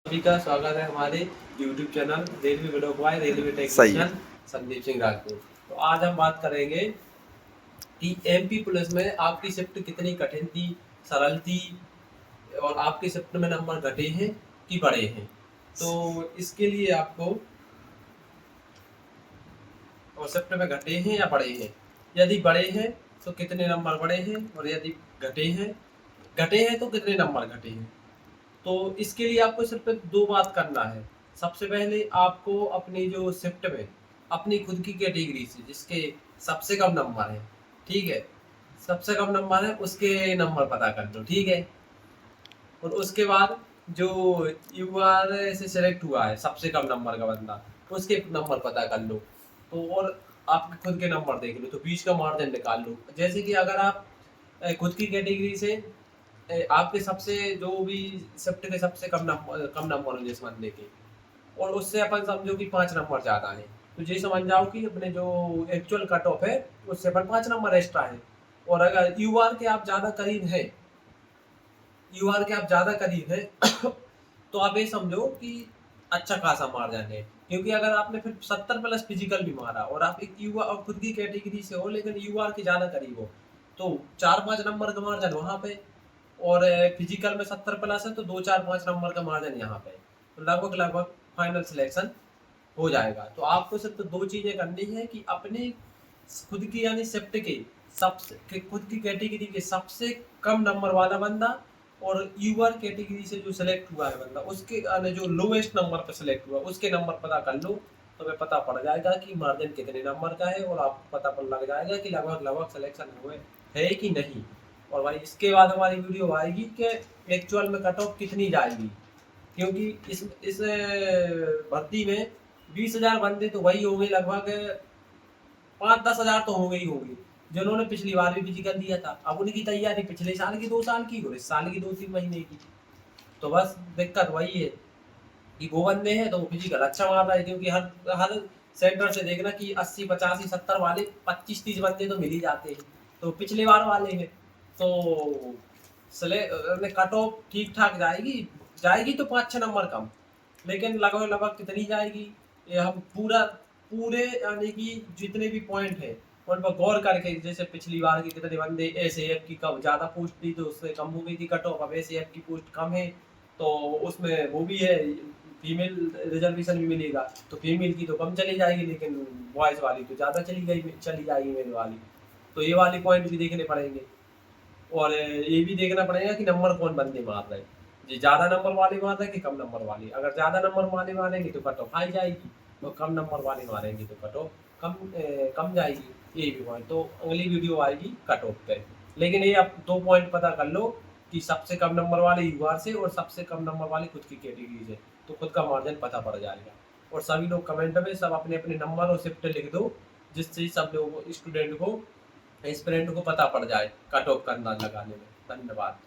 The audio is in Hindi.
सभी का स्वागत है हमारे YouTube channel railway video boy railway सही है। टेक्नीशियन संदीप सिंह राजपूत। तो आज हम बात करेंगे कि एमपी पुलिस में आपकी शिफ्ट कितनी कठिन थी, सरल थी और आपकी शिफ्ट में नंबर घटे हैं कि बढ़े हैं। तो इसके लिए आपको और शिफ्ट में घटे हैं या बढ़े हैं, यदि बढ़े हैं तो कितने नंबर बढ़े हैं और यदि घटे हैं तो कितने नंबर घटे हैं। तो इसके लिए आपको सिर्फ दो बात करना है। सबसे पहले आपको अपनी जो शिफ्ट में अपनी खुद की कैटेगरी से जिसके सबसे कम नंबर है, ठीक है, सबसे कम नंबर है उसके नंबर पता कर लो, ठीक है। और उसके बाद जो यूआर से सिलेक्ट हुआ है सबसे कम नंबर का बंदा, उसके नंबर पता कर लो। तो और आपके खुद के नंबर देख लो, तो बीच का मार्जिन निकाल लो। जैसे कि अगर आप खुद की कैटेगरी से आपके सबसे जो भी शिफ्ट के सबसे कम नंबर हो जिस बंदे के, और उससे अपन समझो कि 5 नंबर ज़्यादा है, तो ये समझ जाओ कि अपने जो एक्चुअल कट ऑफ है उससे अपन 5 नंबर एक्स्ट्रा है। और अगर यूआर के आप ज़्यादा करीब हैं, यूआर के आप ज़्यादा करीब हैं तो आप ये समझो कि अच्छा खासा मार्जिन है। क्योंकि अगर आपने फिर 70 प्लस फिजिकल भी मारा और आप एक युवा और खुद की कैटेगरी से हो लेकिन यूआर के ज़्यादा करीब हो, तो 4-5 नंबर का मार्जिन वहाँ पे, और फिजिकल में 70 प्लस है तो 2-4-5 नंबर का मार्जिन यहाँ पे, तो लगभग लगभग फाइनल सिलेक्शन हो जाएगा। तो आपको सिर्फ दो चीज़ें करनी है कि अपनी खुद की यानी शिफ्ट के खुद की कैटेगरी के सबसे कम नंबर वाला बंदा और यूआर कैटेगरी से जो सिलेक्ट हुआ है बंदा उसके यानी जो लोएस्ट नंबर पर सिलेक्ट हुआ उसके नंबर पता कर लो, तो हमें पता पड़ जाएगा कि मार्जिन कितने नंबर का है और आपको पता पड़ लग जाएगा कि लगभग लगभग सिलेक्शन हुए है कि नहीं। और भाई इसके बाद हमारी वीडियो आएगी कि एक्चुअल में कट ऑफ कितनी जाएगी, क्योंकि इस भर्ती में 20,000 बंदे तो वही होंगे, लगभग 5-10 हजार तो होंगे ही होंगे जिन्होंने पिछली बार भी फिजिकल दिया था। अब उनकी तैयारी पिछले साल की 2 साल की और इस साल की 2-3 महीने की। तो बस दिक्कत वही है कि वो बंदे हैं तो वो फिजिकल अच्छा मार रहा है, क्योंकि हर हर सेंटर से देखना कि 80-85-70 वाले 25-30 बंदे तो मिल ही जाते हैं, तो पिछले बार वाले हैं। तो कट ऑफ ठीक ठाक जाएगी, जाएगी तो 5-6 नंबर कम, लेकिन लगभग लगभग कितनी जाएगी ये हम पूरे यानी कि जितने भी पॉइंट है उन पर गौर करके, जैसे पिछली बार की कितने बंदे एसएएफ की कब ज़्यादा पोस्ट थी तो उससे कम हो गई थी कट ऑफ, अब एसएएफ की पोस्ट कम है तो उसमें वो भी है, फीमेल रिजर्वेशन भी मिलेगा, तो फीमेल की तो कम चली जाएगी लेकिन बॉयज़ वाली तो ज़्यादा चली जाएगी मेल वाली। तो ये वाली पॉइंट भी देखने पड़ेंगे और ये भी देखना पड़ेगा कि नंबर कौन बंदे मार रहे हैं, जी ज़्यादा नंबर वाले मार रहे हैं कि कम नंबर वाले। अगर ज़्यादा नंबर वाले मारेंगे तो कट ऑफ हाई जाएगी, तो कम नंबर वाले मारेंगे तो कट ऑफ कम जाएगी। ये भी पॉइंट तो अगली वीडियो आएगी कट ऑफ पे। लेकिन ये आप 2 पॉइंट पता कर लो कि सबसे कम नंबर वाले यूआर से और सबसे कम नंबर वाले खुद की कैटेगरी से, तो खुद का मार्जिन पता पड़ जाएगा। और सभी लोग कमेंट में सब अपने अपने नंबर और शिफ्ट लिख दो, जिससे सब लोगों स्टूडेंट को एस्पिरेंट को पता पड़ जाए कट ऑफ करना लगाने में। धन्यवाद।